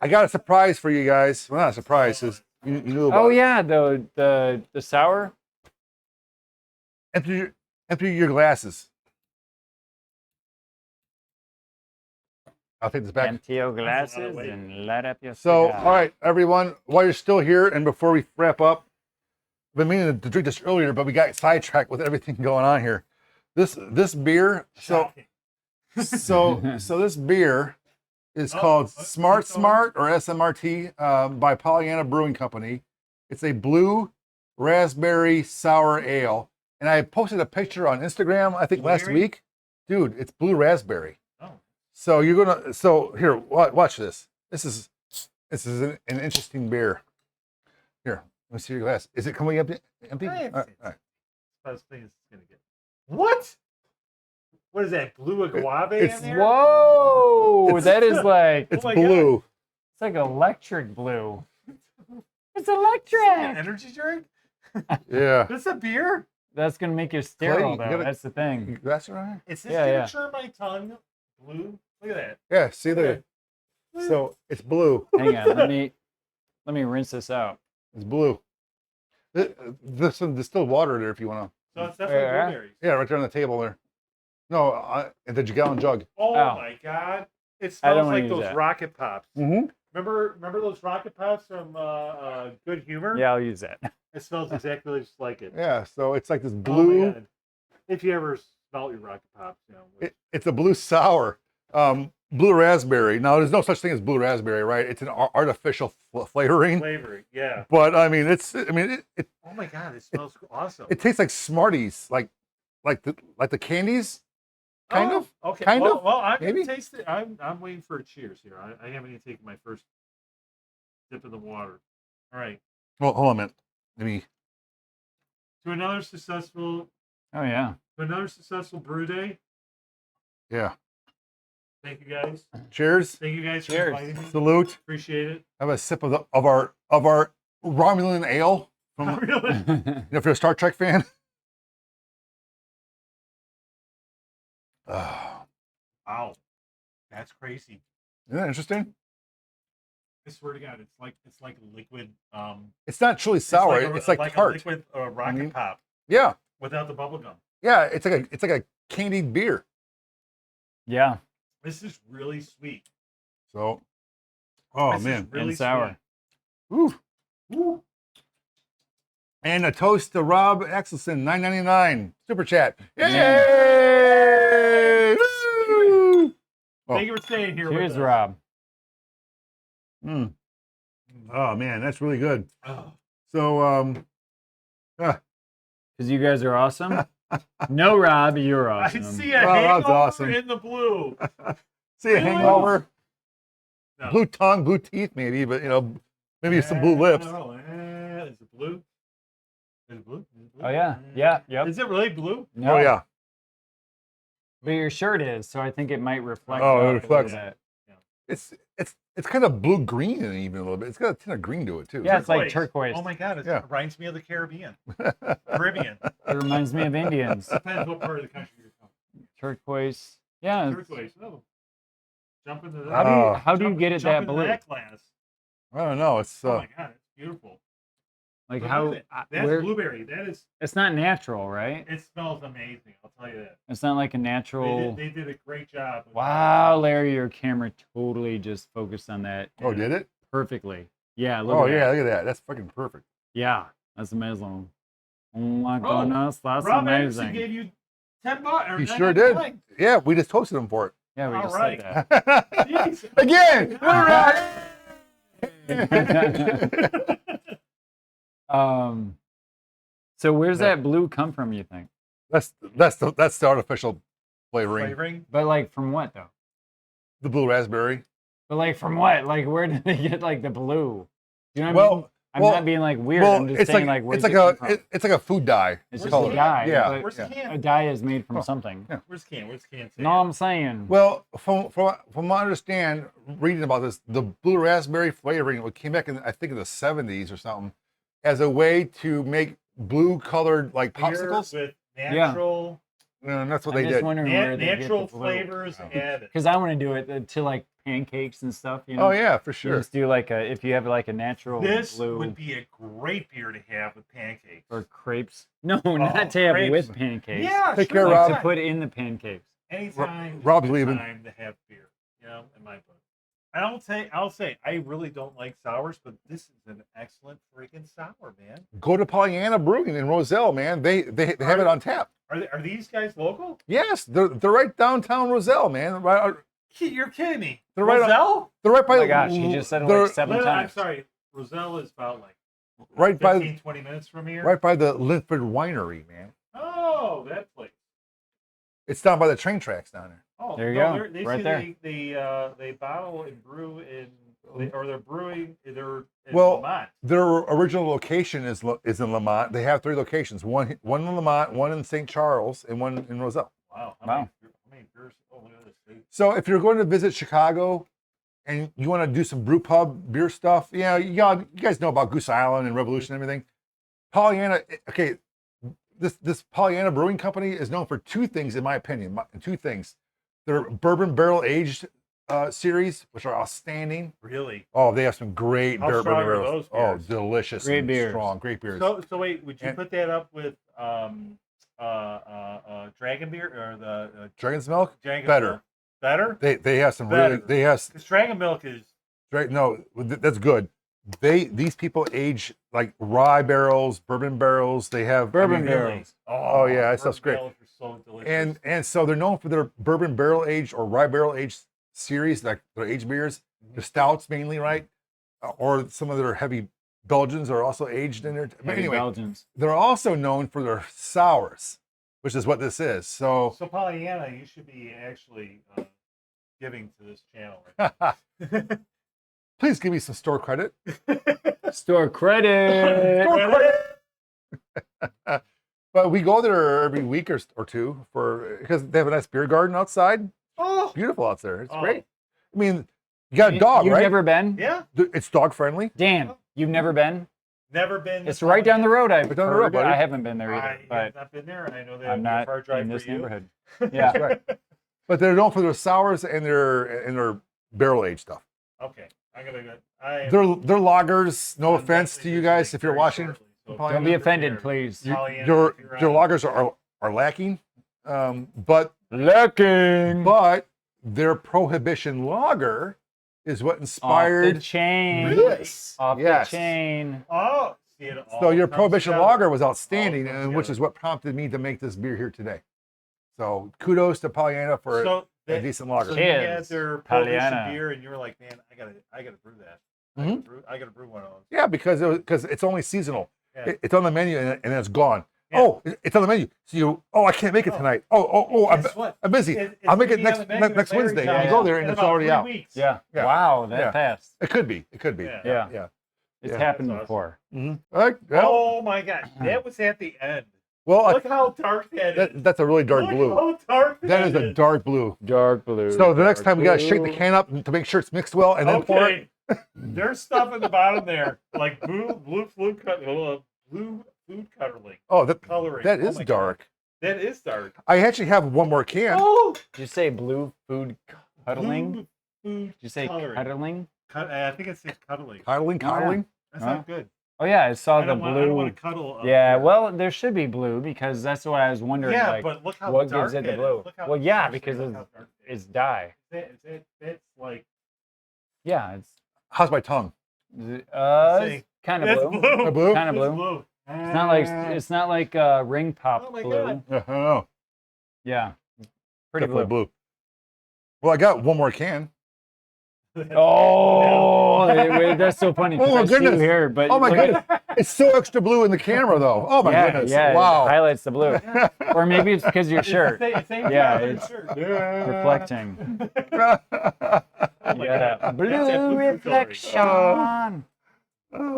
I got a surprise for you guys. Well, not a surprise. You knew about Oh it. yeah, the sour. Empty your glasses. I'll take this back. Empty your That's a lot glasses of weight. and light up your So, cigar. all right, everyone, while you're still here and before we wrap up, I've been meaning to drink this earlier, but we got sidetracked with everything going on here. This beer, Shocking. so this beer is called Smart or SMRT by Pollyanna Brewing Company. It's a blue raspberry sour ale, and I posted a picture on Instagram I think last Blueberry? week. Dude, it's blue raspberry. Oh. So here, watch this. This is an interesting beer. Here, let me see your glass. Is it coming empty? Empty? I have All right, it. all right. First thing it's gonna get. What? What is that? Blue agave It's- in there? Whoa, that is like It's my blue. it's like electric blue. It's Is electric. that an energy drink? Yeah. This a beer? That's gonna make you sterile, you though. gotta- That's the thing. Your glass around here? Is this Yeah, gonna yeah. turn my tongue blue? Look at that. Yeah. See there. So it's blue. Hang on, let me rinse this out. It's blue. There's some distilled water there if you want to. So it's definitely Yeah. blueberries. Yeah, right there on the table there. No, in the gallon jug. Oh Ow. my god. It I don't smells wanna like use those that. rocket pops. Mm-hmm. Remember those rocket pops from Good Humor? Yeah, I'll use that. It smells exactly just like it. Yeah. So it's like this Oh my blue. God. If you ever smell your rocket pops, It's a blue sour. Blue raspberry. Now, there's no such thing as blue raspberry, right? It's an artificial flavoring. flavoring. Yeah. But I mean, it Oh my god, it smells awesome. tastes like Smarties, like the candies, kind of. Okay. Kind well, of, Well, I'm maybe? gonna taste it. I'm waiting for a cheers here. I haven't even taken my first dip in the water. All right. Well, hold on a minute. Let me. To another successful Oh yeah. brew day. Yeah. Thank you guys. Cheers. Thank you guys Cheers. for inviting me. Salute. Appreciate it. Have a sip of our Romulan ale. From, Really? if you're a Star Trek fan. Ah, Wow. That's crazy. isn't that interesting? I swear to God, it's like liquid. It's not truly sour. It's like a tart. liquid rocket mean- pop Yeah. without the bubble gum. Yeah. It's like a candied beer. Yeah. This is really sweet. So. Oh This is man. really And sour. Woo. Woo. And a toast to Rob Axelson, $9.99 super chat. Yay! Yeah. Woo! Oh. Thank you for staying here. Cheers, with us. Rob. Mm. Oh man, that's really good. Oh. So Because you guys are awesome. No, Rob, you're I awesome. see a Well, that's hangover awesome. in the blue. see a Really? hangover, No. blue tongue, blue teeth, maybe, but maybe some blue lips. I don't know. Is it blue? Is it blue? Is it blue? Oh yeah. Yeah. Yep. Is it really blue? No. Oh yeah. But your shirt is, so I think it might reflect. Oh, it off a little reflects. bit. It's kind of blue green in it even a little bit. It's got a tin of green to it too. Yeah, it's like turquoise. Oh my God, Yeah. it reminds me of the Caribbean. Caribbean. It reminds me of Indians. Depends what part of the country you're from. Turquoise. Yeah. Turquoise. Oh. Jump into that. How do you jump- get it jump that into blue? That glass. I don't know. It's Oh my God, it's beautiful. Like Look how? at it. That's Where, blueberry. That is. it's not natural, right? It smells amazing. I'll tell you that. It's not like a natural. They did a great job. with Wow, Larry, your camera totally just focused on that oh, did it? perfectly. Yeah. Look Oh at yeah, that. look at that. That's fucking perfect. Yeah, that's amazing. Oh my Oh, goodness, that's Rob Anderson amazing. gave you $10. He sure did. Yeah, we just toasted him for Yeah, we All just right. said that. it. Jeez. Again. All right. So where's Yeah. that blue come from, you think? That's the artificial flavoring. Flavoring. But like from what though? The blue raspberry. But like from what? Like where did they get like the blue? You know what I mean? Well, I'm well, not being like weird. well, I'm just it's saying like where's it's like it come from? it's like a food dye. It's Where's just the a dye. Yeah. but Where's the a can? dye is made from Oh, something. yeah. Where's the can? Where's the can? No, I'm saying. Well, from what I understand, reading about this, the blue raspberry flavoring it came back in I think in the 70s or something, as a way to make blue colored like Beer popsicles. with natural, And that's what I'm they just did. wondering where they get natural the blue. flavors added. Because I want to do it to like pancakes and stuff. You know. Oh yeah, for You sure. just do like a if you have like a natural This blue would be a great beer to have with pancakes. or crepes. No, not to have crepes. with pancakes. Yeah, Take sure, care, why Rob. To not? put in the pancakes. Anytime. Rob's is the leaving. Time to have beer. You know, in my book. I'll say, I really don't like sours, but this is an excellent freaking sour, man. Go to Pollyanna Brewing in Roselle, man. They have it on tap. Are these guys local? Yes, they're right downtown Roselle, man. Right, You're kidding me. They're right on- Roselle? they're right by. Oh my gosh, he just said it they're like 7 I'm times. sorry. Roselle is about like right 15, by 20 minutes from here. right by the Linford Winery, man. Oh, that place. It's down by the train tracks down there. Oh, There you no, go, They right there. They bottle and brew they're brewing. They're in Well, Lamont. Their original location is in Lamont. They have 3 locations: one in Lamont, one in St. Charles, and one in Roselle. Wow. Wow. How many beers? Oh, look at this. So if you're going to visit Chicago and you want to do some brew pub beer stuff, you guys know about Goose Island and Revolution and everything. Pollyanna, okay, this Pollyanna Brewing Company is known for 2 things, in my opinion. 2 things: their bourbon barrel aged series, which are outstanding. Really? Oh, they have some great How bourbon strong are barrels. those Oh, beers? delicious, Great and beers. strong, great beers. So wait, would you And- put that up with Dragon beer or the Dragon's Milk, Dragon better. Milk? Better? They have some Better. really they have Because Dragon Milk is no, that's good. These people age like rye barrels, bourbon barrels. They have Bourbon I mean, barrels. Oh, yeah, that stuff's bourbon great. barrels are so delicious. and so they're known for their bourbon barrel aged or rye barrel aged series, like their aged beers, the stouts mainly, right? Or some of their heavy Belgians are also aged in there. But Heavy anyway, Belgians. they're also known for their sours, which is what this is. So So Pollyanna, you should be actually giving to this channel. Right? please give me some store credit. Store credit. Store credit. But we go there every week or 2 because they have a nice beer garden outside. Oh, Beautiful out there. It's Oh. great. I mean, you got a dog, You've right? never been? yeah. It's dog friendly. Dan, you've never been? Never been. to It's right down the Pollyanna. road. I've Right down the road, heard. buddy. I haven't been there I either, have but not been there, and I know that I'm would be a not far drive in for this you. neighborhood. That's Yeah. right. But they're known for their sours and their barrel aged stuff. Okay, I'm gonna go. I Their lagers. No I'm offense to definitely you guys visiting if you're very watching. shortly, so Pollyanna. Don't be if you're offended, here, please. Pollyanna, Your if you're your out- lagers are lacking, but Looking. but their prohibition lager is what Off the inspired chain. this. Off Yes. the chain. Oh, see it all So your comes prohibition together. lager was outstanding, All comes and which together. is what prompted me to make this beer here today. So kudos to Pollyanna for So a that, decent lager. so you had Cheers, their prohibition Pollyanna. beer, and you were like, man, I gotta brew that. Mhm. I gotta brew one of those. Yeah, because it's only seasonal. Yeah. It's on the menu and then it's gone. Yeah. Oh, it's on the menu. So I can't make it Oh. tonight. I'm, Guess what? I'm busy. It's I'll make gonna it be on the menu next at Wednesday. Larry's And you house go there and in it's about already 3 out. weeks. Yeah. Yeah. Wow, that Yeah. fast. It could be. It could be. Yeah. Yeah. Yeah. It's Yeah. happened That's awesome. before. All right. Well, Oh my god, that was at the end. well Look how dark that is. that's a really dark Look blue. how dark That is a dark blue. Dark blue. So the next dark time we gotta shake the blue. can up to make sure it's mixed well and then pour it. Okay. There's stuff in the bottom there, like blue food coloring. Oh, that Coloring. that Oh is my God. dark. That is dark. I actually have one more can. Oh, Did you say blue food cuddling? blue food Did you say coloring. cuddling? I think it says cuddling. Coddling. That's Huh? not good. Oh yeah, I saw I the don't want blue. to cuddle. up Yeah, here. well, there should be blue because that's what I was wondering. yeah, like, but look how what dark gives it the that blue? is. Look how- Well, yeah, seriously, because look how dark it is. it's dye. That's like Yeah, it's How's my tongue? See, kind of that's blue. A blue? Kind of It's blue. It's not like ring pop Oh my blue. God. Yeah, I don't know. Yeah, pretty Definitely blue. blue. Well, I got one more can. Oh, wait, that's so funny. 'cause Oh, my I see you goodness. here, but Oh my look at- goodness. It's so extra blue in the camera though. Oh my yeah, goodness. yeah, it Wow. highlights the blue, or maybe it's because of your shirt Same Yeah, color it's shirt. reflecting. Oh my Yeah, God. blue That's that blue food coloring. reflection.